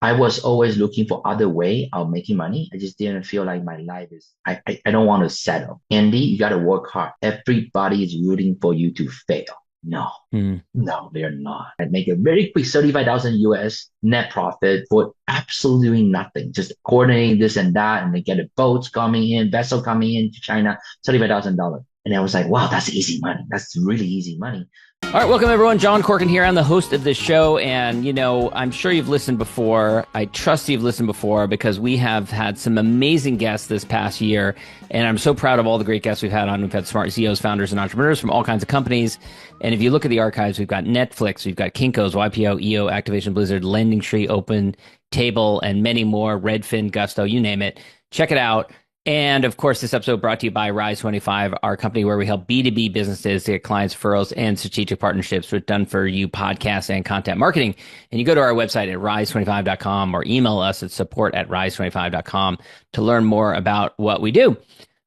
I was always looking for other way of making money. I just didn't feel like my life is, I don't want to settle. Andy, you got to work hard. Everybody is rooting for you to fail. No, Hmm. no, they're not. I make a very quick 35,000 US net profit for absolutely nothing. Just coordinating this and that, and then get a boat coming in, vessel coming in to China, $35,000. And I was like, wow, that's easy money. That's really easy money. All right, welcome everyone. John Corkin here. I'm the host of this show, and I'm sure you've listened before. I trust you've listened before because we have had some amazing guests this past year, and I'm so proud of all the great guests we've had on. We've had smart CEOs, founders, and entrepreneurs from all kinds of companies. And if you look at the archives, we've got Netflix, we've got Kinko's, YPO, EO, Activation Blizzard, Lending Tree, Open Table, and many more. Redfin, Gusto, you name it. Check it out. And of course, this episode brought to you by Rise25, our company where we help B2B businesses to get clients, referrals, and strategic partnerships with done for you podcasts and content marketing. And you go to our website at rise25.com or email us at support@rise25.com to learn more about what we do.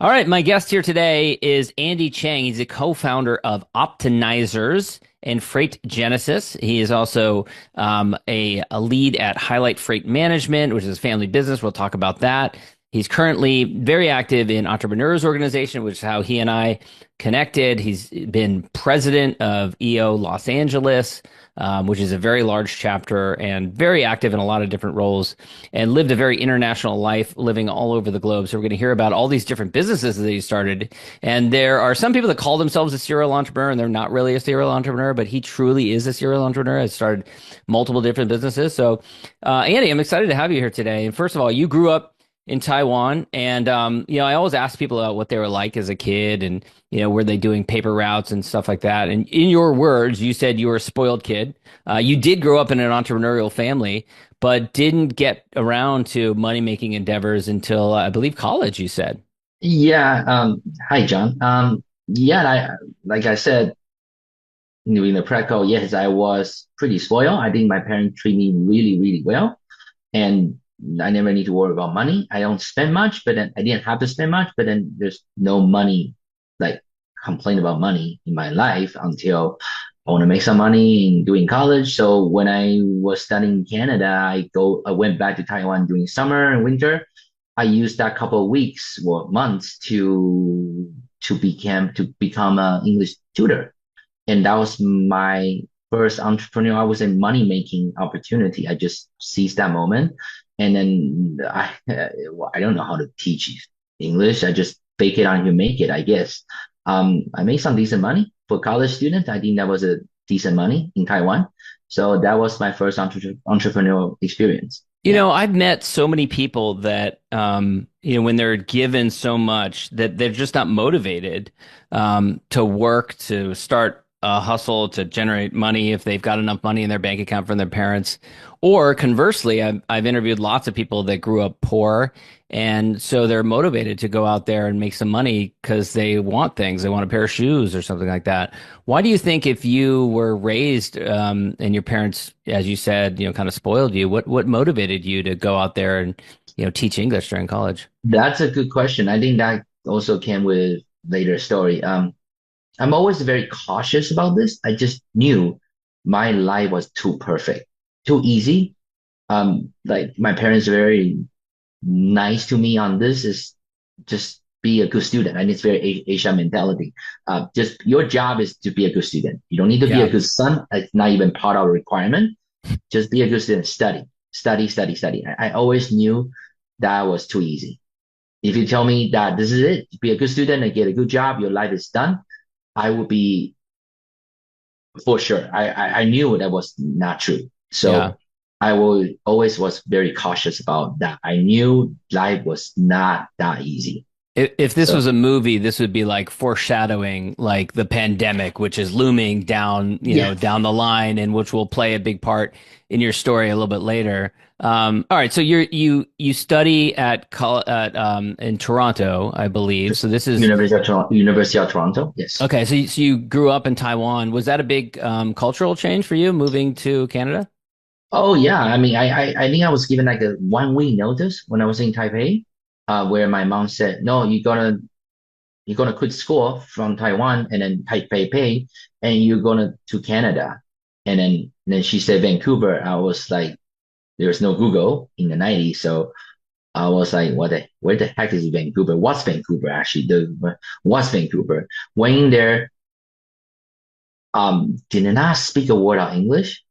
All right, my guest here today is Andy Cheng. He's a co-founder of OptiNizers and Freight Genesis. He is also a lead at Highlight Freight Management, which is a family business. We'll talk about that. He's currently very active in Entrepreneurs Organization, which is how he and I connected. He's been president of EO Los Angeles, which is a very large chapter, and very active in a lot of different roles, and lived a very international life, living all over the globe. So we're going to hear about all these different businesses that he started. And there are some people that call themselves a serial entrepreneur, and they're not really a serial entrepreneur, but he truly is a serial entrepreneur. Has started multiple different businesses. So, Andy, I'm excited to have you here today. And first of all, you grew up in Taiwan. And, I always ask people about what they were like as a kid and, were they doing paper routes and stuff like that. And in your words, you said you were a spoiled kid. You did grow up in an entrepreneurial family, but didn't get around to money-making endeavors until, I believe, college, you said. Yeah. Hi, John. Yeah, like I said, in the practical, yes, I was pretty spoiled. I think my parents treat me really, really well. And I never need to worry about money. I don't spend much, but then I didn't have to spend much, but then there's no money, like complain about money in my life until I want to make some money in doing college. So when I was studying in Canada, I went back to Taiwan during summer and winter. I used that couple of weeks or months to become an English tutor. And that was my first entrepreneur, I was a money making opportunity. I just seized that moment. And then well, I don't know how to teach English. I just fake it until you make it, I guess. I made some decent money for college student. I think that was a decent money in Taiwan. So that was my first entrepreneurial experience. Yeah. I've met so many people that, when they're given so much that they're just not motivated, to work, to start a hustle, to generate money if they've got enough money in their bank account from their parents. Or conversely, I've interviewed lots of people that grew up poor. And so they're motivated to go out there and make some money because they want things. They want a pair of shoes or something like that. Why do you think if you were raised and your parents, as you said, kind of spoiled you, what motivated you to go out there and, teach English during college? That's a good question. I think that also came with later story. I'm always very cautious about this. I just knew my life was too perfect, too easy. Like my parents are very nice to me on this is just be a good student. And it's very Asian mentality. Just your job is to be a good student. You don't need to be a Yeah. good son. It's not even part of a requirement. Just be a good student. Study, study, study, study. I always knew that was too easy. If you tell me that this is it, be a good student and get a good job, your life is done, I would be for sure. I knew that was not true. Yeah. So I will always was very cautious about that. I knew life was not that easy. If this So was a movie, this would be like foreshadowing like the pandemic, which is looming down, yeah, down the line, and which will play a big part in your story a little bit later. All right, so you study in Toronto, I believe. So this is University of Toronto. Yes. okay. So you grew up in Taiwan. Was that a big cultural change for you moving to Canada? Oh yeah. I mean, I think I was given like a 1 week notice when I was in Taipei, where my mom said, no, you're gonna quit school from Taiwan and then Taipei, and you're gonna to Canada. And then she said Vancouver. I was like, there was no Google in the 90s. So I was like, where the heck is Vancouver? What's Vancouver actually? What's Vancouver? Went in there, did not speak a word of English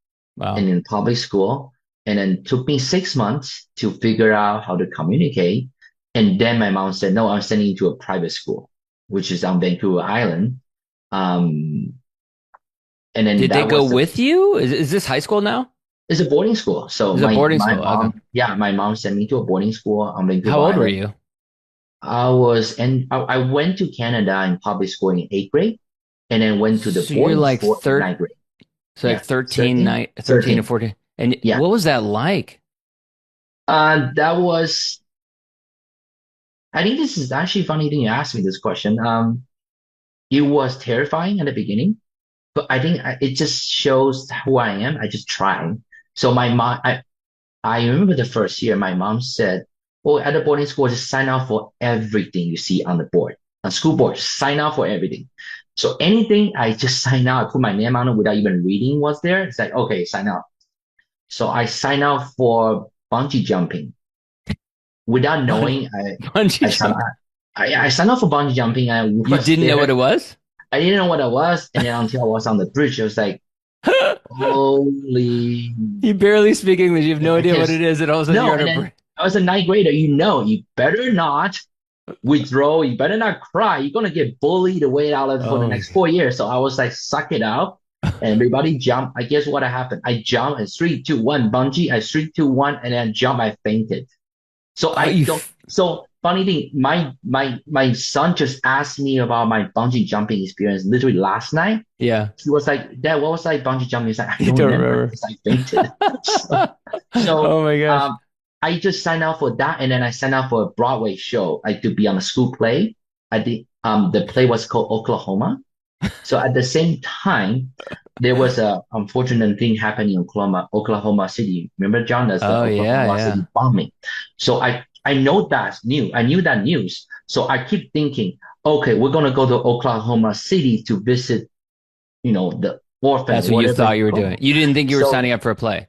and Wow. in public school. And then took me 6 months to figure out how to communicate. And then my mom said, no, I'm sending you to a private school, which is on Vancouver Island. Um, and then Did they that go was the, with you? Is this high school now? it's a boarding school. So Is it boarding my school? Okay. mom, yeah, my mom sent me to a boarding school on How Vancouver old were Island. you? I went to Canada in public school in eighth grade and then went to the So you're boarding like school in ninth grade. like Yeah, 13, 13, 13 to 13. 14. And Yeah. what was that like? That was, I think this is actually a funny thing you asked me this question. It was terrifying at the beginning, but I think it just shows who I am. I just tried. So I remember the first year, my mom said, "Oh, at the boarding school, just sign up for everything you see on the board, on school board. Just sign up for everything." So anything, I just sign up. I put my name on it without even reading what's there. It's like, okay, sign up. So I sign up for bungee jumping without Bungee, knowing. bungee I signed jump. up. I signed up for bungee jumping. I You was didn't know what there. it was? I didn't know what it was, and then until I was on the bridge, I was like, "Holy!" You barely speak English. You have no idea what Because it is, and all of a sudden you're no, on and a then break. I was a ninth grader. You better not withdraw. You better not cry. You're gonna get bullied away out of for the Oh my next 4 years. So I was like, suck it out. And everybody jumped. I guess what happened? I jumped and three, two, one bungee. I three, two, one, and then jump. I fainted. So God. I don't. So funny thing, my son just asked me about my bungee jumping experience literally last night. Yeah. He was like, Dad, what was like bungee jumping? He's like, I You don't don't remember remember. because I fainted. So, so Oh my gosh. I just signed up for that, and then I signed up for a Broadway show, like to be on a school play. I think the play was called Oklahoma. So at the same time, there was a unfortunate thing happening in Oklahoma City. Remember, John, that's the Oh yeah, Oklahoma yeah. City bombing. So I know that's new. I knew that news. So I keep thinking, okay, we're gonna go to Oklahoma City to visit, the orphan, That's what you whatever thought you you were doing. go. You didn't think you were So signing up for a play.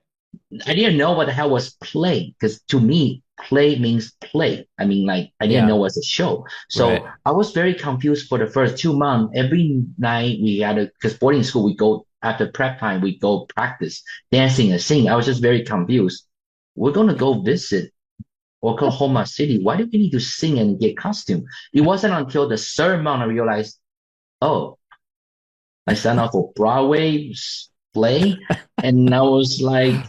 I didn't know what the hell was play because to me, play means play. I mean, like, I didn't Yeah. know it was a show. Right. So I was very confused for the first 2 months. Every night we had because boarding school, we go after prep time, we go practice dancing and singing. I was just very confused. We're going to go visit Oklahoma City. Why do we need to sing and get costume? It wasn't until the third month I realized, oh, I signed up for Broadway play. And I was like,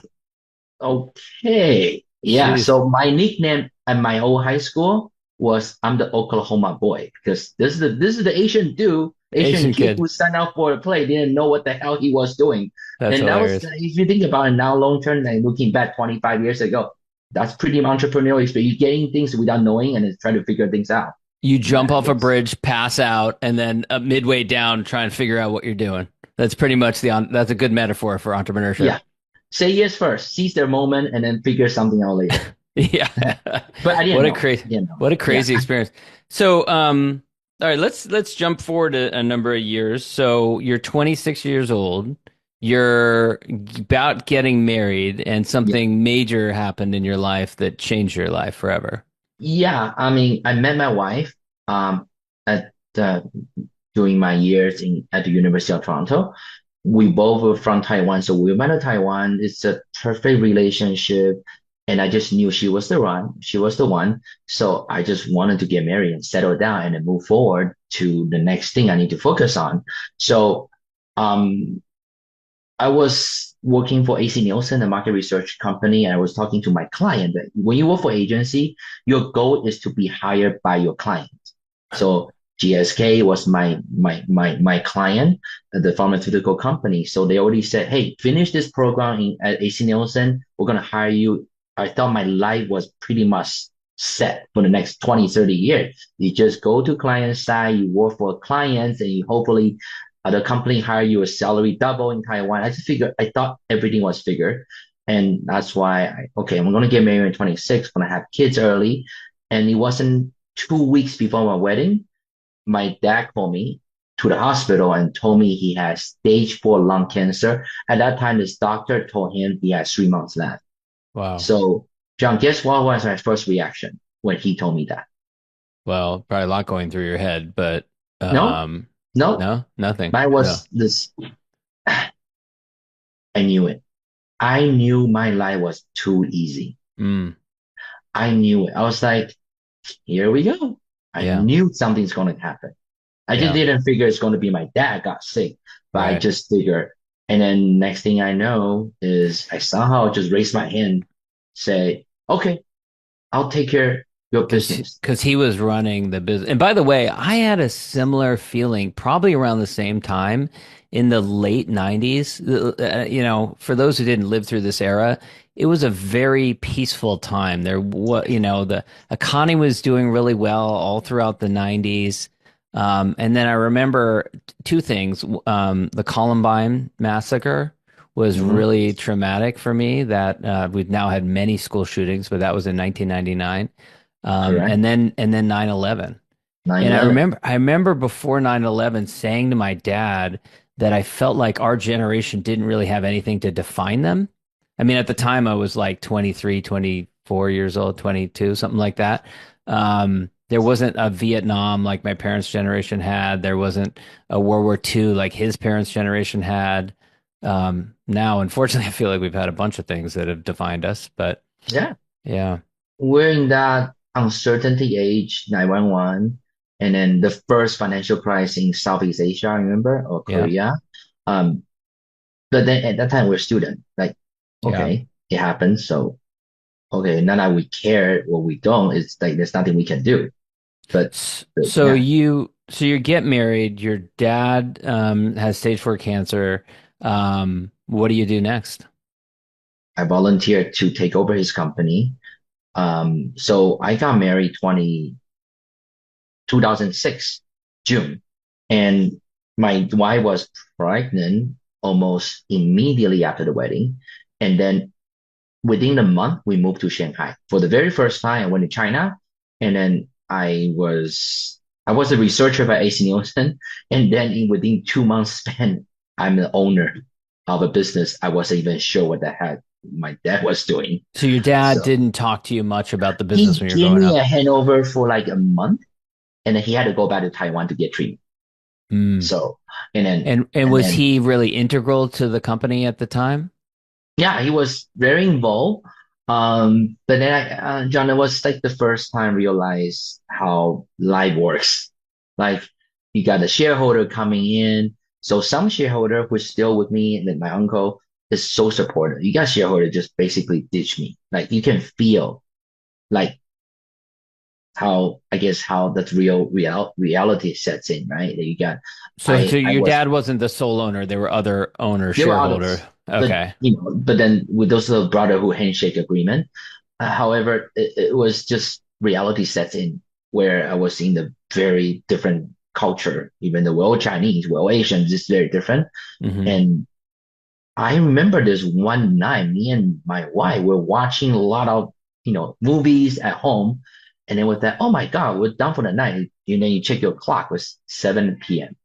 okay. Yeah. Jeez. So my nickname at my old high school was I'm the Oklahoma boy because this is the Asian Asian kid kid. who signed up for a play, didn't know what the hell he was doing. That's And that was hilarious. if you think about it now, long term, and looking back 25 years ago, that's pretty entrepreneurial experience. You're getting things without knowing and then trying to figure things out. You Yeah, jump I off a guess. bridge, pass out, and then midway down, try and figure out what you're doing. That's pretty much that's a good metaphor for entrepreneurship. Yeah. Say yes first, seize their moment, and then figure something out later. Yeah. But I didn't What a know. crazy, Didn't know. what a Yeah. crazy experience. So, all right, let's jump forward a number of years. So you're 26 years old. You're about getting married, and Yeah. something major happened in your life that changed your life forever. Yeah, I mean, I met my wife at during my years at the University of Toronto. We both were from Taiwan, so we went to Taiwan. It's a perfect relationship, and I just knew she was the one. She was the one. So I just wanted to get married and settle down and then move forward to the next thing I need to focus on. So, um, I was working for AC Nielsen, a market research company, and I was talking to my client that when you work for agency, your goal is to be hired by your client. So GSK was my client, the pharmaceutical company. So they already said, "Hey, finish this program at AC Nielsen. We're gonna hire you." I thought my life was pretty much set for the next 20, 30 years. You just go to client side, you work for clients, and you hopefully the company hire you a salary double in Taiwan. I thought everything was figured. And that's why okay, I'm going to get married in 26, going to have kids early. And it wasn't 2 weeks before my wedding. My dad called me to the hospital and told me he has stage 4 lung cancer. At that time, his doctor told him he has 3 months left. Wow. So, John, guess what was my first reaction when he told me that? Well, probably a lot going through your head, but No, um, no, no, nothing. mine No. was this. I knew it. I knew my life was too easy. Mm, I knew it. I was like, here we go. I yeah. knew something's going to happen. I just Yeah. didn't figure it's going to be my dad got sick, but I Right. just figured. And then next thing I know is I somehow just raise my hand, say, okay, I'll take care of your business. Because he was running the business. And by the way, I had a similar feeling probably around the same time in the late 90s. For those who didn't live through this era, it was a very peaceful time. The economy was doing really well all throughout the 90s. And then I remember two things. The Columbine massacre was Mhm. really traumatic for me that we've now had many school shootings, but that was in 1999. Correct. And then 9/11. And I 9/11. remember before 9/11 saying to my dad that I felt like our generation didn't really have anything to define them. I mean, at the time I was like 23, 24 years old, 22, something like that. There wasn't a Vietnam like my parents' generation had. There wasn't a World War II like his parents' generation had. Now, unfortunately, I feel like we've had a bunch of things that have defined us, but Yeah. yeah, We're in that uncertainty age, 911, and then the first financial crisis in Southeast Asia, I remember, or yeah, Korea. Um, but then at that time we're student, like, yeah. okay, it happens. So, okay, not that we care or we don't, it's like there's nothing we can do. But, but So yeah, you get married, your dad has stage 4 cancer. What do you do next? I volunteered to take over his company. So I got married 2006, June. And my wife was pregnant almost immediately after the wedding. And then within the month, we moved to Shanghai. For the very first time, I went to China. And then I was a researcher at AC Nielsen. And then within 2 months span, I'm the owner of a business. I wasn't even sure what the heck my dad was doing. So your dad So didn't talk to you much about the business he when you're gave growing me up. a handover for like a month, and then he had to go back to Taiwan to get treatment. Mm. So, and then, And and was then, he really integral to the company at the time? yeah, he was very involved. But then John, it was like the first time I realized how life works. Like you got a shareholder coming in. So some shareholder who's still with me, and then my uncle is so supportive. You got shareholder just basically ditch me. Like you can feel like how, I guess, how that reality sets in, right? That you got, So I your was dad wasn't the sole owner. There were other owners, there were shareholder. others, but Okay. but then with those little brotherhood handshake agreement, however, it was just reality sets in where I was seeing the very different culture, even though we're all Chinese, we're all Asians, it's very different. Hmm. And I remember this one night, me and my wife were watching a lot of, movies at home. And then with that, oh my God, we're done for the night. You check your clock, it was 7 p.m.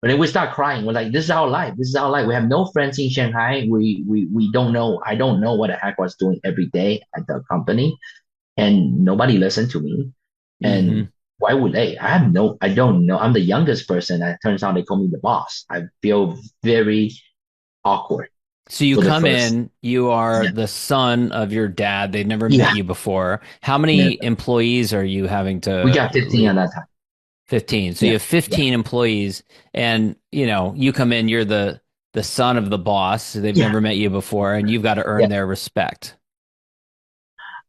But then we start crying. We're like, this is our life. This is our life. We have no friends in Shanghai. We don't know. I don't know what the heck I was doing every day at the company. And nobody listened to me. Hmm. And why would they? I don't know. I'm the youngest person. And it turns out they call me the boss. I feel very awkward So you for the come first. in, you are Yeah. the son of your dad. They've never met Yeah. you before. How many Never. employees are you having We to got 15 at lead? that time. 15. So you Yeah. have Yeah. 15 employees and you come in, you're the son of the boss. They've Yeah. never met you before and you've got to earn Yeah. their respect.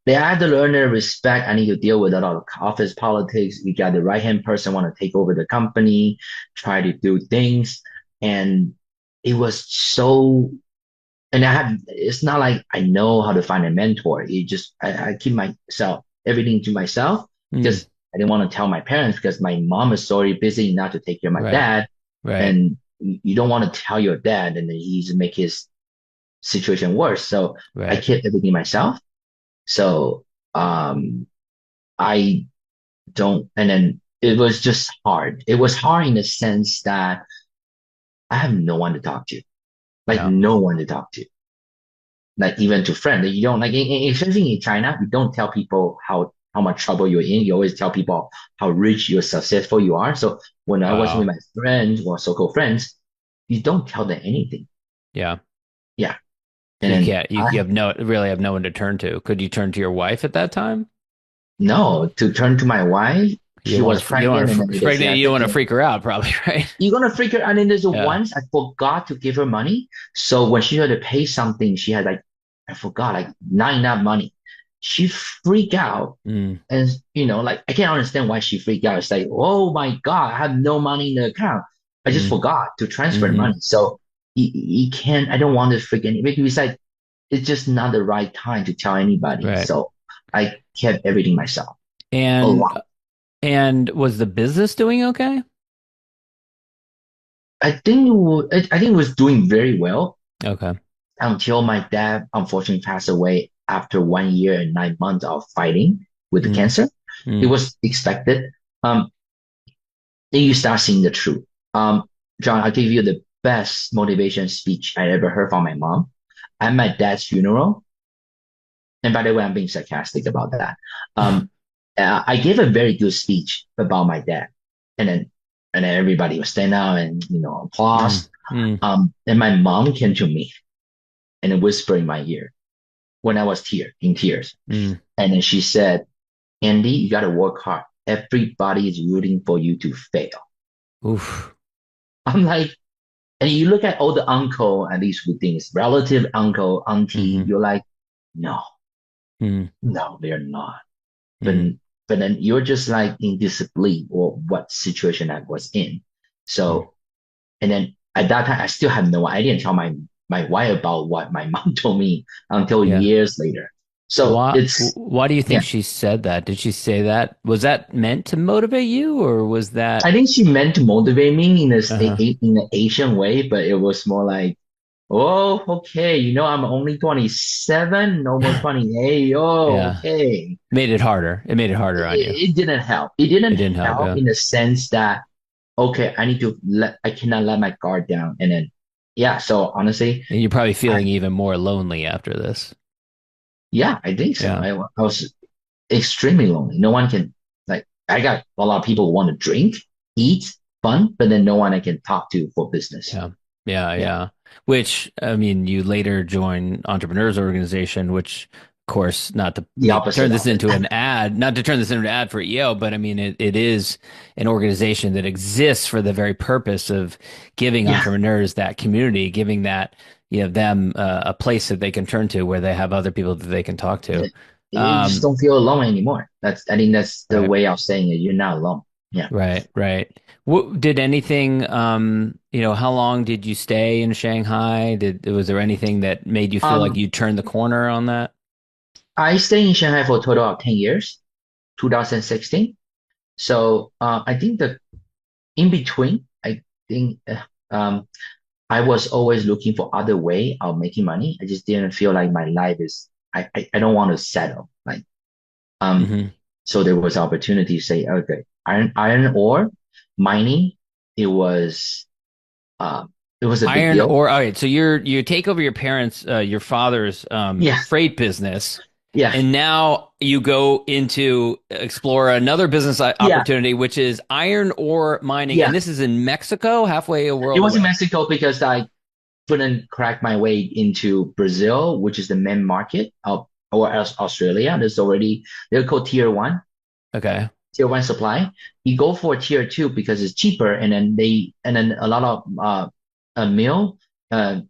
They had to learn their respect. I need to deal with a lot of office politics. You got the right hand person want to take over the company, try to do things. And it was so, and it's not like I know how to find a mentor. I keep myself, everything to myself Mm, because I didn't want to tell my parents because my mom is already busy enough to take care of my right. dad. Right. And you don't want to tell your dad and then he's make his situation worse. So I Right. kept everything myself. So, I don't, and then it was just hard. It was hard in the sense that I have no one to talk to, like Yeah. no one to talk to. like even to friends. You don't like, especially in China, you don't tell people how much trouble you're in. You always tell people how rich you're successful you are. So when I was with Wow. my friends or so-called friends, you don't tell them anything. Yeah. Yeah. So And you then can't, you have no, really have no one to turn to. Could you turn to your wife at that time? no, to turn to my wife, You she don't want was to, you don't want pregnant, and to, then she's there's pregnant. yeah, You don't want to freak her out, probably, right? you're gonna figure. And then there's Yeah. once I forgot to give her money, so when she had to pay something, she had like I forgot like not enough money. She freaked out, Mm, and like I can't understand why she freaked out. It's like, oh my God, I have no money in the account. I just mm, forgot to transfer the mm-hmm. money. So you can't. I don't want to freak anybody. Because like it's just not the right time to tell anybody. Right. So I kept everything myself a And, lot. and was the business doing okay? I think it was doing very well Okay. until my dad unfortunately passed away after 1 year and 9 months of fighting with the Mm, cancer. It mm, was expected. Um, then you start seeing the truth. Um, John, I'll give you the best motivation speech I ever heard from my mom at my dad's funeral. And by the way, I'm being sarcastic about that. Um, I gave a very good speech about my dad, and then everybody was stand up and mm, applause. mm, And my mom came to me and whispered in my ear when I was in tears. mm. And then she said, Andy, you got to work hard. Everybody is rooting for you to fail. Oof. I'm like, and you look at all the uncle, at least with things, relative uncle, auntie, Mm-hmm. you're like, no, Mm, no, they're not. But, mm, but then you're just like in disbelief or what situation I was in. mm. So, and then at that time, I still have no, I didn't tell my wife about what my mom told me until Yeah. years later. So Why do you think yeah, she said that? Did she say that? Was that meant to motivate you or was I that think she meant to motivate me uh-huh. in an Asian way, but it was more like, oh, okay, I'm only 27, almost 28. Oh, Yeah. okay. Made it harder. It made it harder on you. It didn't help. It It didn't didn't help, help yeah. in the sense that, okay, I cannot let my guard down. And then, yeah, so honestly, And you're probably I, feeling even more lonely after this. yeah, I think so. Yeah. I was extremely lonely. No one can, like, I got a lot of people who want to drink, eat, fun, but then no one I can talk to for business. Yeah. Yeah, Yeah. yeah. Which, I mean, you later joined Entrepreneurs Organization, which, of course, not to The turn opposite this of it. into an ad, not to turn this into an ad for EO, but I mean, it is an organization that exists for the very purpose of giving Yeah. entrepreneurs that community, giving that, them a place that they can turn to where they have other people that they can talk to. You just Um, don't feel alone anymore. I think that's the right. way of saying it. You're not alone. Yeah. Right, right. What did anything, how long did you stay in Shanghai? Was there anything that made you feel like Um, you turned the corner on that? I stayed in Shanghai for a total of 10 years, 2016. So, I think that in between, I think, I was always looking for other way of making money. I just didn't feel like my life is, I don't want to settle. Like, um, Hmm. so there was opportunity to say, okay, iron ore mining, it was, um, it was a big Iron deal. ore. All right, so you take over your father's Yeah. freight business, Yeah. and now you go into explore another business Yeah. opportunity, which is iron ore mining, and Yeah. this is in Mexico, halfway a It world was in away. Mexico because I couldn't crack my way into Brazil, which is the main market of, or else Australia. They're called Okay. tier one supply. You go for tier two because it's cheaper, and then a lot of a mill, uh,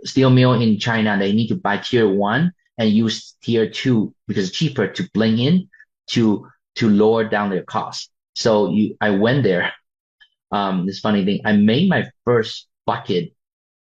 steel mill in China, they need to buy tier one and use tier two because it's cheaper to bring in to lower down their costs. So I went there. This funny thing, I made my first bucket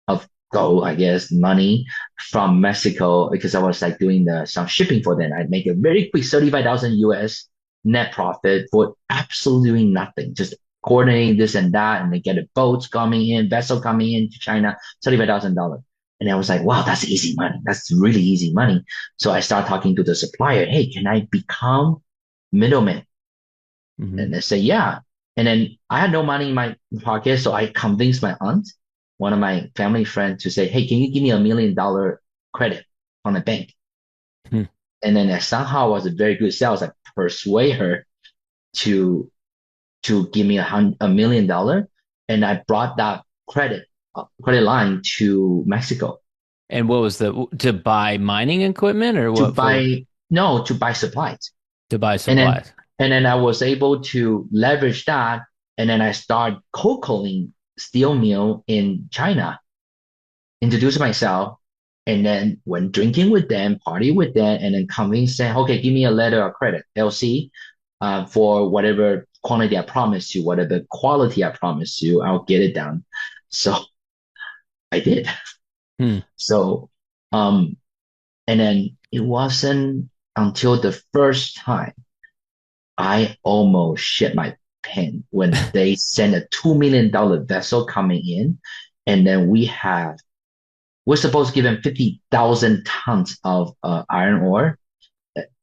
of gold, I guess, money from Mexico because I was like doing some shipping for them. I'd make a very quick 35,000 US net profit for absolutely nothing, just coordinating this and that, and they get a boats coming in, vessel coming in to China, $35,000. And I was like, wow, that's easy money. That's really easy money. So I start talking to the supplier. Hey, can I become middleman? Hmm. And they say, yeah. And then I had no money in my pocket, so I convinced my aunt, one of my family friends, to say, hey, can you give me $1 million credit? from the bank. Hmm. And then I somehow was a very good sales. I persuade her to give me $1 million, and I brought that credit line to Mexico And what was to buy mining equipment or to what for? buy no to buy supplies. To buy And then supplies. I was able to leverage that, and then I start cold calling steel mill in China, introduce myself, and then when drinking with them, party with them, and then convince them, okay, give me a letter of credit, LC, for whatever quantity I promised you, whatever quality I promised you, I'll get it done. So I did. Hmm. So, um, and then it wasn't until the first time I almost shit my pants when they sent a $2 million vessel coming in, and then we're supposed to give them 50,000 tons of iron ore.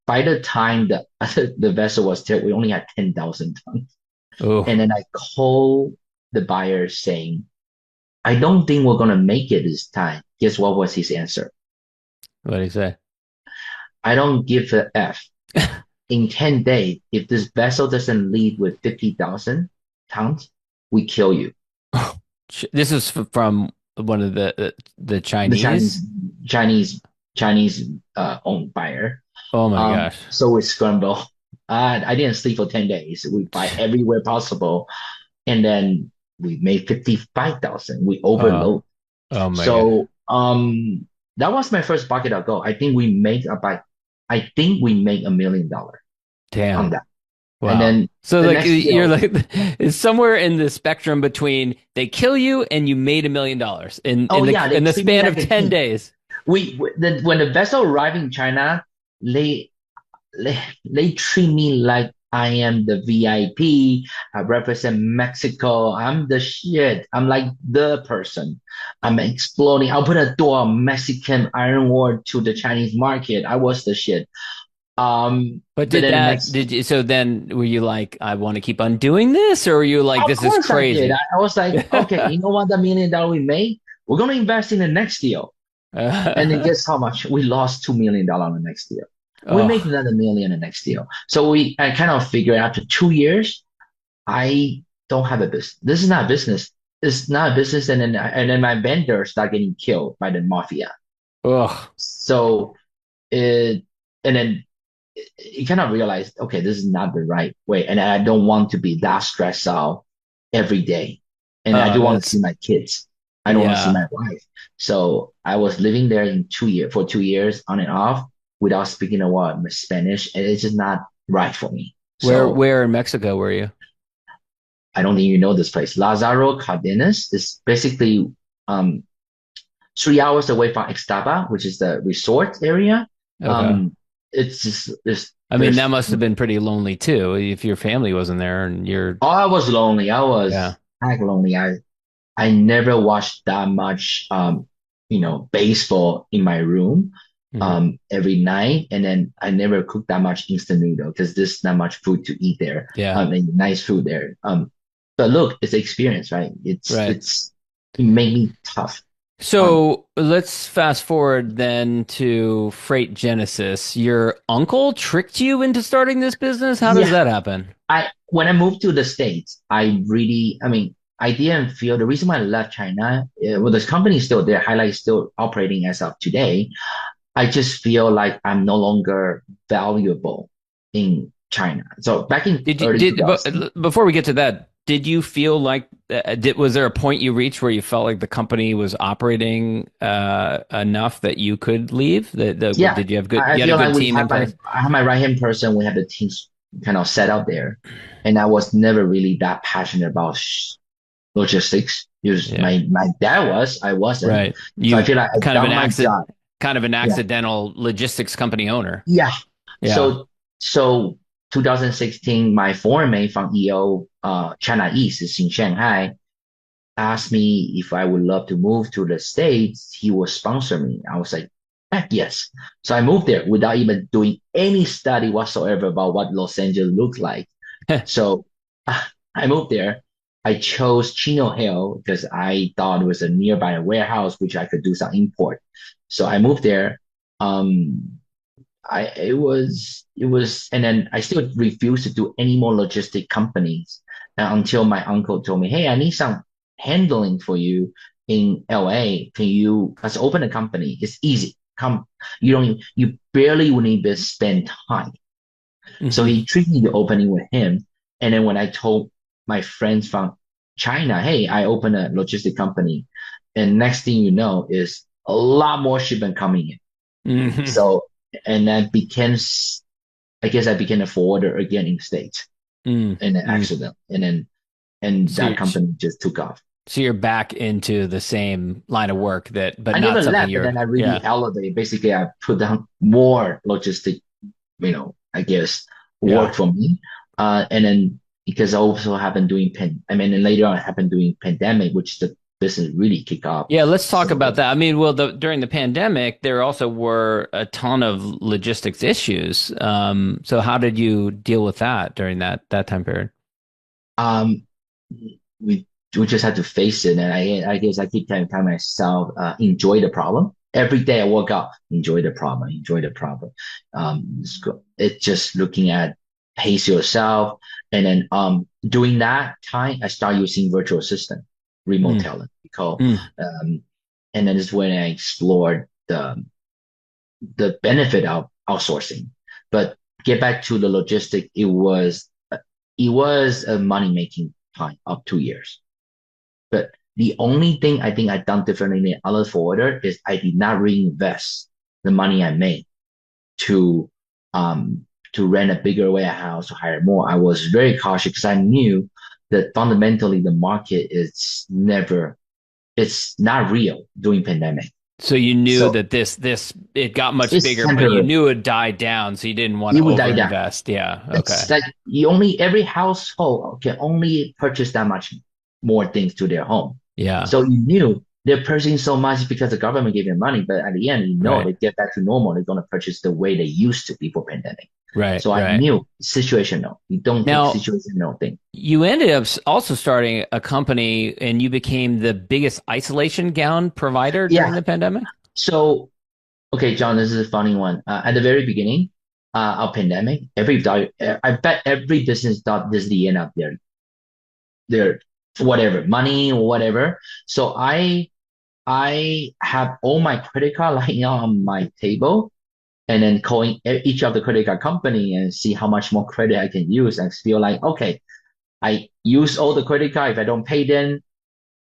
By the time the the vessel was there, we only had 10,000 tons. And Oh, then I called the buyer saying, I don't think we're gonna make it this time. Guess what was his answer? what do you say? I don't give a F. In 10 days, if this vessel doesn't leave with 50,000 tons, we kill you. This is from one of the The Chinese. Chinese, Chinese owned buyer. Oh my gosh. So we scramble. I didn't sleep for 10 days. We buy everywhere possible. And then we made 55,000. We Oh, overload. oh my god. So, that was my first bucket of gold. I think we make $1 million on Damn. that. And Wow. then So the like next you're deal, like it's somewhere in the spectrum between they kill you and you made $1 million oh yeah, they in the treat me span like of a 10 king. days. When the vessel arrived in China, they they treat me like I am the VIP. I represent Mexico. I'm the shit. I'm like the person. I'm exploding. I'll put a door Mexican iron ore to the Chinese market. I was the shit. But But did then the that next, did you so then were you like I want to keep on doing this or were you like of this is course I did. crazy? I was like, okay, you know what? $1 million we made, we're gonna invest in the next deal. And then guess how much? We lost $2 million on the next deal. We make Oh, another million the next deal. So I kind of figured after 2 years, I don't have a business. This is not a business. It's not a business. And then my vendor start getting killed by the mafia. ugh. So it, and then you kind of realize, okay, this is not the right way. And I don't want to be that stressed out every day. And I Oh, do want to that's see my kids. I don't want to see yeah. my wife. So I was living there in 2 years for 2 years on and off without speaking a word of Spanish. And it's just not right for me. So Where in Mexico were you? I don't think you know this place. Lazaro Cardenas is basically um 3 hours away from Ixtapa, which is the resort area. Okay. Um, it's just I mean, that there's must have been pretty lonely too if your family wasn't there and you're oh, I was lonely. I yeah. was heck lonely. I never watched that much baseball in my room Hmm. every night, and then I never cooked that much instant noodle because there's not much food to eat there. Yeah. And nice food there. But look, it's experience, right? Right. It made me tough. Um, So let's fast forward then to Freight Genesis. Your uncle tricked you into starting this business? How does yeah, that happen? I when I moved to the States, I mean, I didn't feel the reason why I left China. Well, this company is still there, Highlight is still operating as of today. I just feel like I'm no longer valuable in China. So back in Did you early did 2000, but before we get to that, did you feel like was there a point you reached where you felt like the company was operating enough that you could leave? yeah, Did you have good I you had a feel like good team in place? I have my right hand person. We have the teams kind of set out there, and I was never really that passionate about logistics. Because Yeah. my dad was, I wasn't. Right. So I You feel like I've done my job. kind of an Yeah, accidental logistics company owner. yeah. Yeah. So 2016, my foreign mate from EO, China East is in Shanghai, asked me if I would love to move to the States. He would sponsor me. I was like, heck yes. So I moved there without even doing any study whatsoever about what Los Angeles looked like. So I moved there. I chose Chino Hill because I thought it was a nearby warehouse which I could do some import. So I moved there. Um, and then I still refused to do any more logistic companies until my uncle told me, hey, I need some handling for you in LA. Can you, let's open a company. It's easy. Come, you barely will need to spend time. So Hmm. he treated me to opening with him. And then when I told my friends from China, hey, I opened a logistic company. And next thing you know is a lot more shipment coming in. Hmm. So, and that became, I guess I became a forwarder again in States Mm. in an Mm. accident. And So that you're company just took off. so you're back into the same line of work that, but I not never something left, but you're, then I really yeah, elevated. Basically, I put down more logistic, I guess yeah. work for me. And then because I also happened doing and later on I happened doing pandemic, which the business really kick off. Yeah, let's talk about So that. I mean, well, during the pandemic, there also were a ton of logistics issues. So how did you deal with that during that time period? um, we we just had to face it. And I guess I keep telling myself, enjoy the problem. Every day I woke up, enjoy the problem, enjoy the problem. It's just looking at pace yourself. And then during that time, I start using virtual assistant, remote Mm, talent. Because, mm. um, and then it's when I explored the benefit of outsourcing. But get back to the logistic, it was a money making time of 2 years. But the only thing I think I've done differently than other forwarder is I did not reinvest the money I made to um to rent a bigger warehouse to hire more. I was very cautious because I knew that fundamentally the market it's not real during pandemic. So you knew So that this it got much it's bigger, but you temporary. knew it died down, so you didn't want It to would die down. overinvest. Yeah. Okay. That's like you only every household can only purchase that much more things to their home. Yeah. So you knew they're purchasing so much because the government gave them money, but at the end, Right. they get back to normal. They're going to purchase the way they used to before pandemic. Right. So I Right. knew situational. You don't take Now, situational thing. you ended up also starting a company and you became the biggest isolation gown provider during Yeah. the pandemic. So okay, John, this is a funny one. At the very beginning of pandemic, I bet every business thought this is the end of their whatever money or whatever. So I have all my credit card lying out on my table and then calling each of the credit card company and see how much more credit I can use and feel like, okay, I use all the credit card. If I don't pay them,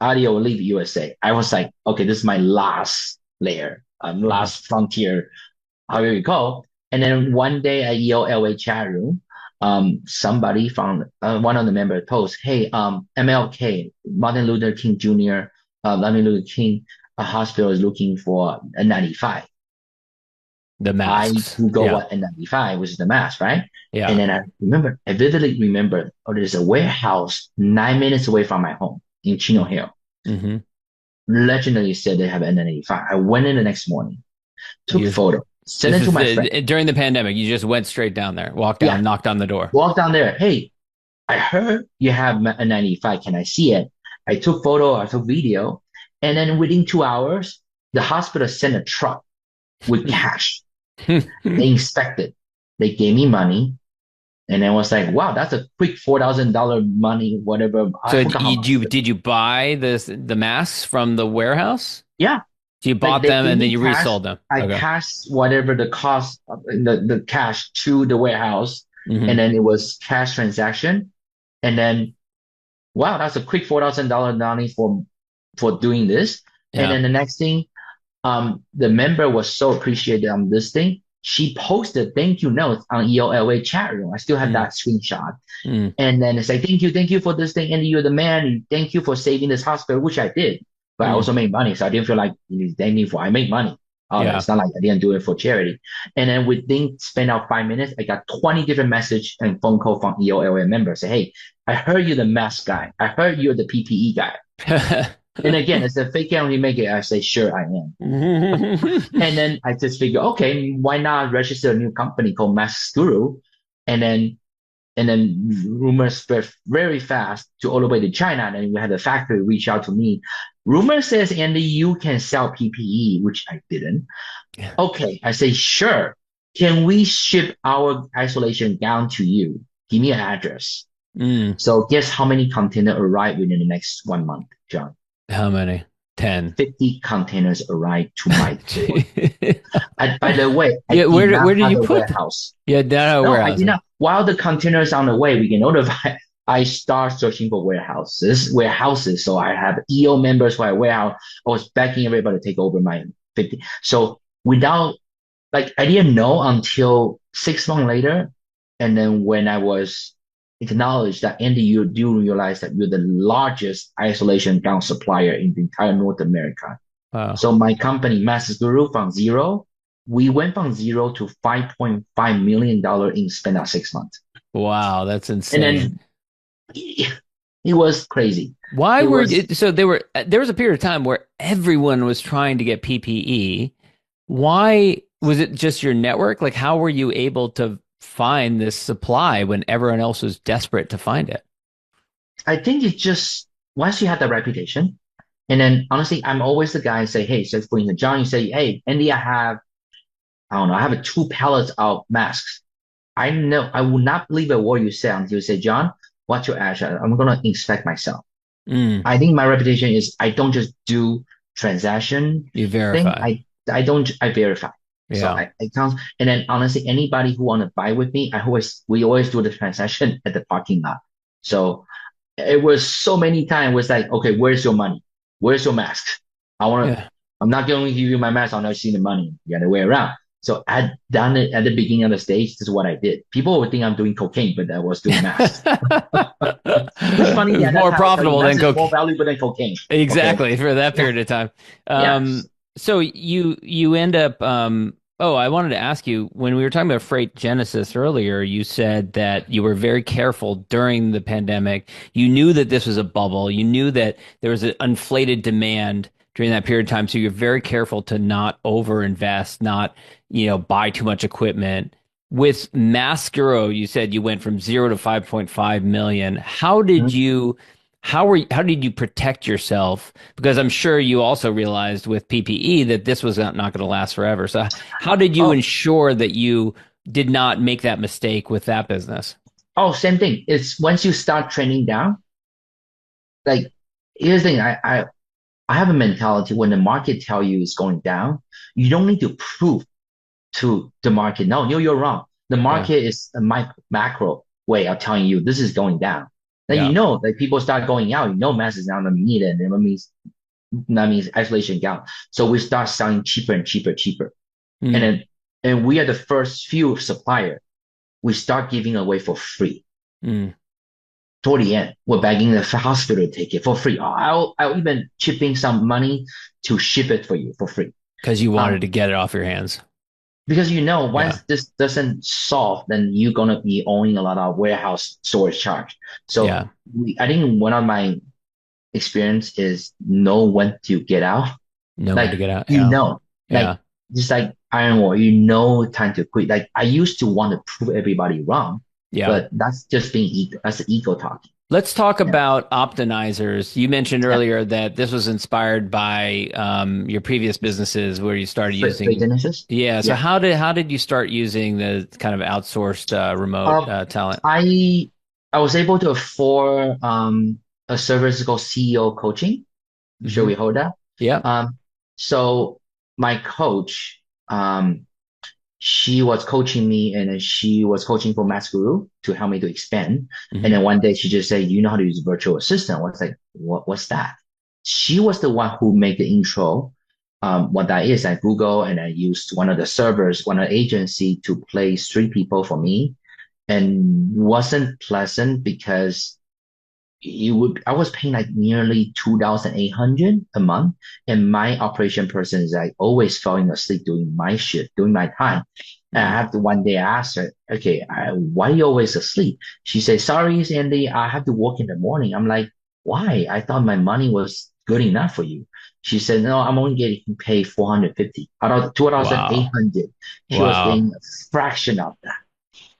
Adio will leave USA. I was like, okay, this is my last layer, Mhm. last frontier, however you call. And then one day at EOLA chat room, somebody from one of the members posts, hey, MLK, Martin Luther King Jr., Martin Luther King Hospital is looking for a 95. The I masks. Google Yeah. what N95, which is the mask, right? And Yeah. then I vividly remember, oh, there's a warehouse 9 minutes away from my home in Chino Mm. Hill. Hmm. Legendary said they have N95. I went in the next morning, took You just, photo, sent this it to is my friend. during the pandemic. You just went straight down there, walked down, Yeah, knocked on the door. walk down there. Hey, I heard you have a 95. Can I see it? I took photo, I took video, and then within 2 hours, the hospital sent a truck with cash. They inspected. They gave me money. And I was like, wow, that's a quick $4,000 money, whatever. I So forgot how much. did you buy the masks from the warehouse? Yeah. So you Like bought they them gave and then me you cash. resold them. I Okay. cashed whatever the cost, the cash to the warehouse. And Hmm. then it was cash transaction. And then, wow, that's a quick $4,000 money for doing this. And Yeah. then the next thing, the member was so appreciated on this thing. She posted thank you notes on EOLA chat room. I still have Mm, that screenshot. mm, And then it's like, thank you for this thing. And you're the man. Thank you for saving this hospital, which I did. But I mm. also made money. So I didn't feel like you need to thank me for I made money. Yeah. It's not like I didn't do it for charity. And then within spend out 5 minutes, I got 20 different message and phone call from EOLA members. Say, hey, I heard you're the mask guy. I heard you're the PPE guy. And again, it's a fake account you make it. I say, sure, I am. And then I just figure, okay, why not register a new company called Mask Guru? And then And then rumors spread very fast to all the way to China. And then we had the factory reach out to me. Rumor says, Andy, you can sell PPE, which I didn't. Okay, I say, sure. Can we ship our isolation gown to you? Give me an address. Mm. So guess how many containers arrive within the next 1 month, John? How many? 10. 50 containers arrived to my door. By the way, I Yeah, did not where did have you a put them? warehouse. Yeah, down at a No, I warehouse. did not. While the containers on the way, we get notified. I start searching for warehouses. So I have EO members for a warehouse. I was begging everybody to take over my 50. So without, like, I didn't know until 6 months later. And then when I was acknowledged that, Andy, you do realize that you're the largest isolation gown supplier in the entire North America. Wow. So my company, Masters Guru, from zero, we went from zero to $5.5 million in span of 6 months. Wow, that's And insane. then it was crazy. Why It were was, you, so there was a period of time where everyone was trying to get PPE. Why was it just your network? Like, how were you able to find this supply when everyone else was desperate to find it? I think it's just once you have the reputation, and then honestly, I'm always the guy say, hey, so for instance, John, you say, hey, Andy, I don't know, I have 2 pallets of masks. I know I will not believe a word you say until you say, John, what's your address? I'm gonna inspect myself. Mm, I think my reputation is I don't just do transaction you thing. verify. I don't I verify. So Yeah. I count, and then honestly, anybody who want to buy with me, we always do the transaction at the parking lot. So it was so many times was like, okay, where's your money? Where's your mask? I want to. Yeah. I'm not going to give you my mask. I'll not see the money the other way around. So I'd done it at the beginning of the stage. This is what I did. People would think I'm doing cocaine, but I was doing masks. Which funny, It was yeah, that more time I will tell you, profitable than masks is more coke. valuable than cocaine. Okay. Exactly, for that Yeah. period of time. Yes. So you end up oh, I wanted to ask you, when we were talking about Freight Genesis earlier, you said that you were very careful during the pandemic. You knew that this was a bubble. You knew that there was an inflated demand during that period of time. So you're very careful to not overinvest, not, buy too much equipment. With Mascuro, you said you went from 0 to 5.5 million. How did you protect yourself? Because I'm sure you also realized with PPE that this was not going to last forever. So how did you Oh, ensure that you did not make that mistake with that business? oh, same thing. It's once you start trending down, like here's the thing. I have a mentality when the market tell you it's going down, you don't need to prove to the market. No, you're wrong. The Yeah. market is a macro way of telling you this is going down. Then Yeah. like people start going out, mass is not needed, and that means isolation down. So we start selling cheaper and cheaper, cheaper, and Mm, then we are the first few supplier. We start giving away for free. mm. Toward the end, we're begging the hospital to take it for free. I'll even chip in some money to ship it for you for free. Because you wanted Um, to get it off your hands. Because Yeah. once this doesn't solve, then you're gonna be owing a lot of warehouse storage charge. So Yeah. I think one of my experience is know when to get out. Know when Like to get out. you Yeah. know, like Yeah. just like iron ore, time to quit. Like I used to want to prove everybody wrong, Yeah. but that's just being ego. That's the ego talking. Let's talk Yeah, about OptiNizers. You mentioned yeah. earlier that this was inspired by your previous businesses where you started Freight using. Genesis. Yeah. So Yeah. how did you start using the kind of outsourced remote Um, talent? I was able to afford a service called CEO coaching. I'm sure Hmm. we hold that. Yeah. Um, so my coach, she was coaching me, and then she was coaching for Mass Guru to help me to expand. And Hmm. then one day she just said, "You know how to use virtual assistant?" I was like, What's that?" She was the one who made the intro. What that is, I Google and I used one of the servers, one of the agency to place 3 people for me, and wasn't pleasant because I was paying like nearly 2,800 a month, and my operation person is like always falling asleep during my shift, during my time. And I Mm. have to one day ask her, okay, why are you always asleep? She says, sorry, Sandy, I have to work in the morning. I'm like, why? I thought my money was good enough for you. She said, no, I'm only getting paid 450 out of Wow. 2,800. She was Wow. getting a fraction of that.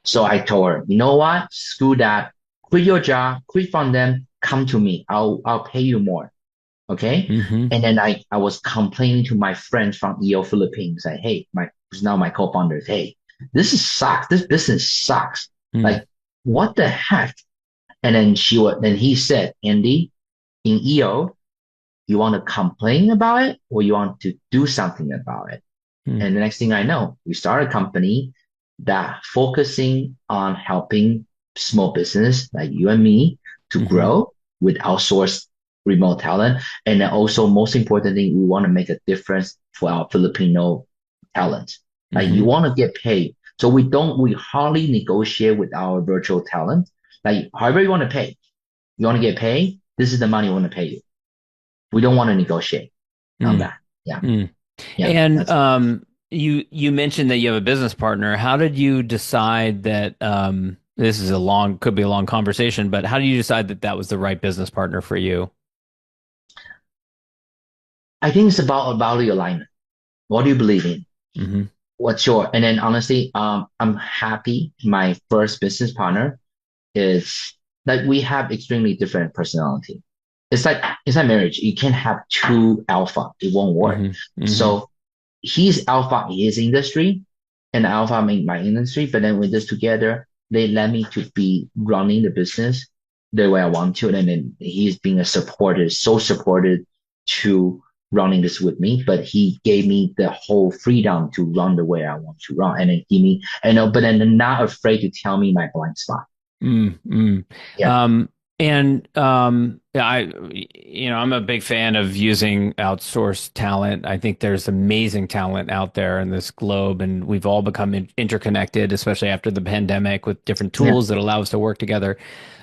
So I told her, you know what? Screw that. Quit your job, quit from them, come to me. I'll pay you more. Okay. Mm-hmm. And then I was complaining to my friends from EO Philippines, like, hey, who's now my co-founders, hey, this is sucks. This business sucks. Mm. Like, what the heck? And then he said, Andy, in EO, you want to complain about it or you want to do something about it? Mm. And the next thing I know, we started a company that focusing on helping small business like you and me to Mm-hmm. grow with outsourced remote talent. And then also most importantly, we want to make a difference for our Filipino talent. Like you Mm-hmm. want to get paid. So we hardly negotiate with our virtual talent. Like however you want to pay, you want to get paid, this is the money we want to pay you. We don't want to negotiate on Mm. that. Yeah. Mm. Yeah. And That's you mentioned that you have a business partner. How did you decide that this is could be a long conversation, but how do you decide that that was the right business partner for you? I think it's about value alignment. What do you believe in? Mm-hmm. What's your, and then honestly, I'm happy my first business partner is like we have extremely different personality. It's like marriage. You can't have two alpha. It won't work. Mm-hmm. Mm-hmm. So he's alpha in his industry and alpha in my industry. But then with this together, they let me to be running the business the way I want to. And then he's being a supporter, so supported to running this with me. But he gave me the whole freedom to run the way I want to run. And then give me, but then not afraid to tell me my blind spot. Mm-hmm. Yeah. Um, yeah, I'm a big fan of using outsourced talent. I think there's amazing talent out there in this globe, and we've all become interconnected, especially after the pandemic, with different Yeah. tools that allow us to work together.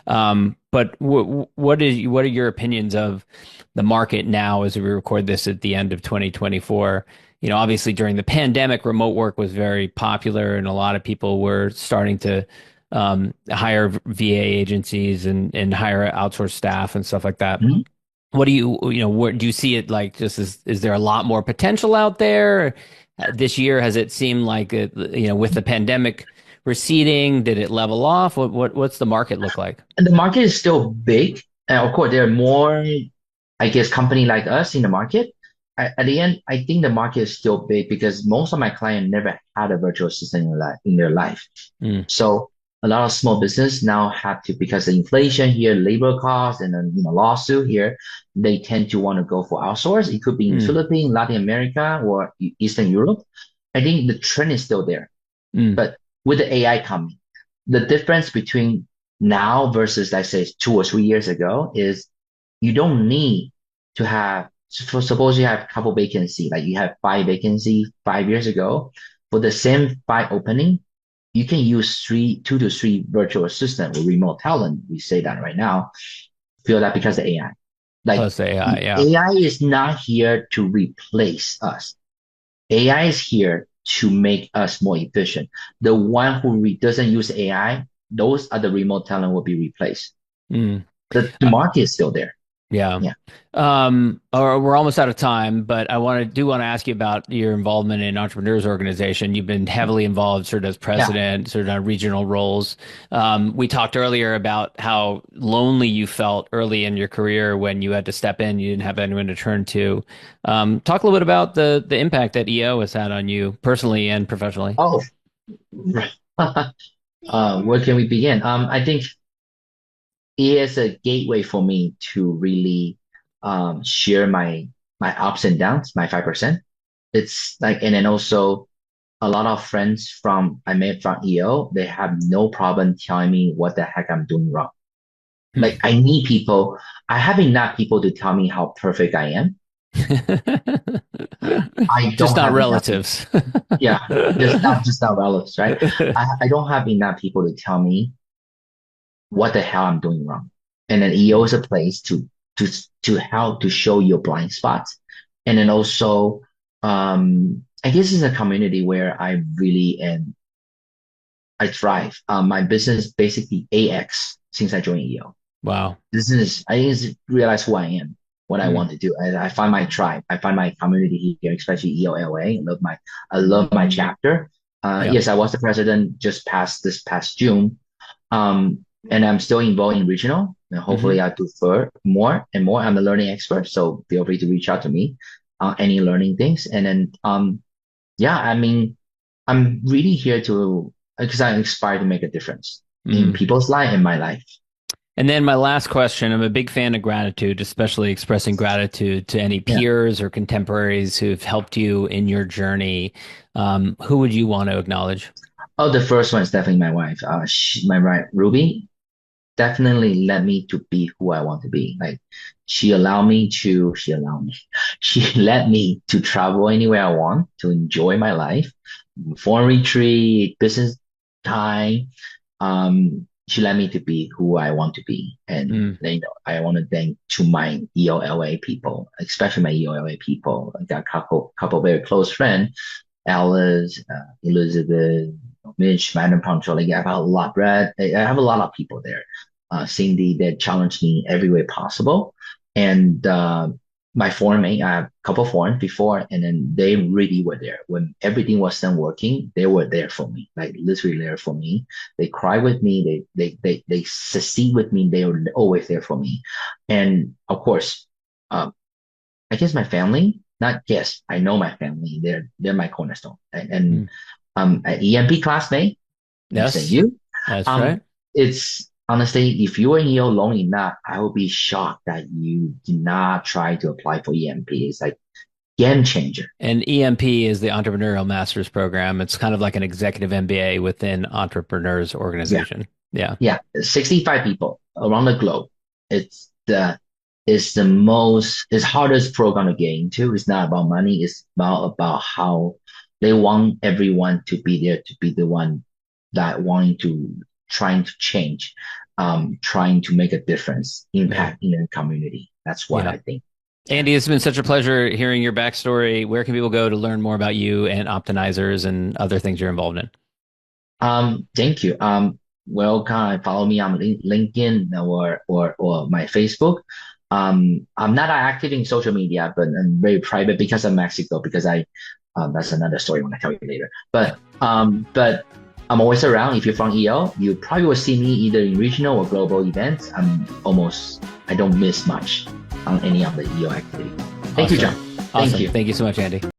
But what are your opinions of the market now as we record this at the end of 2024? Obviously during the pandemic, remote work was very popular, and a lot of people were starting to hire VA agencies and hire outsourced staff and stuff like that. Mhm. What where do you see it like? Just is there a lot more potential out there this year? Has it seemed like with the pandemic receding, did it level off? What's the market look like? And the market is still big. And of course, there are more, I guess, company like us in the market. At the end, I think the market is still big because most of my clients never had a virtual assistant in their life. Mm, So a lot of small business now have to, because of inflation here, labor costs, and then lawsuit here, they tend to want to go for outsource. It could be in mm, Philippines, Latin America, or Eastern Europe. I think the trend is still there. mm, But with the AI coming, the difference between now versus, let's say, 2 or 3 years ago is you don't need to have, suppose you have a couple vacancy, like you have five vacancy 5 years ago, for the same five opening, you can use two to three virtual assistant or remote talent. We say that right now. Feel that because of AI. Like plus AI, yeah. AI is not here to replace us. AI is here to make us more efficient. The one who doesn't use AI, those are the remote talent will be replaced. Mm. The market is still there. Yeah. Yeah. Or we're almost out of time, but I want to ask you about your involvement in Entrepreneurs Organization. You've been heavily involved, sort of as Yeah. president, sort of on regional roles. We talked earlier about how lonely you felt early in your career when you had to step in, you didn't have anyone to turn to. Talk a little bit about the impact that EO has had on you personally and professionally. Oh, where can we begin? I think it is a gateway for me to really share my ups and downs, my 5%. It's like, and then also a lot of friends from I met from EO, they have no problem telling me what the heck I'm doing wrong. Like I need people, I have enough people to tell me how perfect I am. I Just don't not have enough people. relatives. Yeah, just not relevant, right? I don't have enough people to tell me what the hell I'm doing wrong. And then EO is a place to to help to show your blind spots. And then also I guess it's a community where I really am I thrive. My business basically AX since I joined EO. Wow. This is I just realize who I am, what I Mm, want to do. I find my tribe. I find my community here, especially EO LA. I love my chapter. Yeah. Yes, I was the president this past June. And I'm still involved in regional. And hopefully I do further more and more. I'm a learning expert, so feel free to reach out to me, any learning things. And then, yeah, I mean, I'm really here to, because I'm inspired to make a difference in people's life and my life. And then my last question, I'm a big fan of gratitude, especially expressing gratitude to any Yeah. peers or contemporaries who've helped you in your journey. Who would you want to acknowledge? Oh, the first one is definitely my wife. My right, Ruby, definitely led me to be who I want to be. Like she allowed me, she let me to travel anywhere I want, to enjoy my life, foreign retreat, business time. She let me to be who I want to be. And Mm. I want to thank to my EOLA people, especially my EOLA people. I got a couple very close friends, Alice, Elizabeth, Mitch, Madam Pancho. Like I have a lot, Brad. I have a lot of people there. Cindy that challenged me every way possible. And my foreign mate, I have a couple foreign before, and then they really were there. When everything was done working, they were there for me, like literally there for me. They cry with me, they succeed with me, they were always there for me. And of course, I guess my family, not guess, I know my family, they're my cornerstone. And an EMP classmate, I'm saying Yes, you. that's Um, right. it's honestly, if you were in EO long enough, I would be shocked that you did not try to apply for EMP. It's like game changer. And EMP is the Entrepreneurial Masters Program. It's kind of like an executive MBA within entrepreneurs Yeah, organization. Yeah. yeah. 65 people around the globe. It's the it's hardest program to get into. It's not about money. It's about how they want everyone to be there, to be the one that wanting to trying to change, trying to make a difference, Yeah. impact in the community. That's what Yeah. I think. Yeah. Andy, it's been such a pleasure hearing your backstory. Where can people go to learn more about you and OptiNizers and other things you're involved in? Thank you. Well, kind of follow me on LinkedIn or my Facebook. I'm not active in social media, but I'm very private because of Mexico, because that's another story when I tell you later. But I'm always around. If you're from EO, you probably will see me either in regional or global events. I don't miss much on any of the EO activity. Thank you, Awesome. John. Thank Awesome. you. Thank you so much, Andy.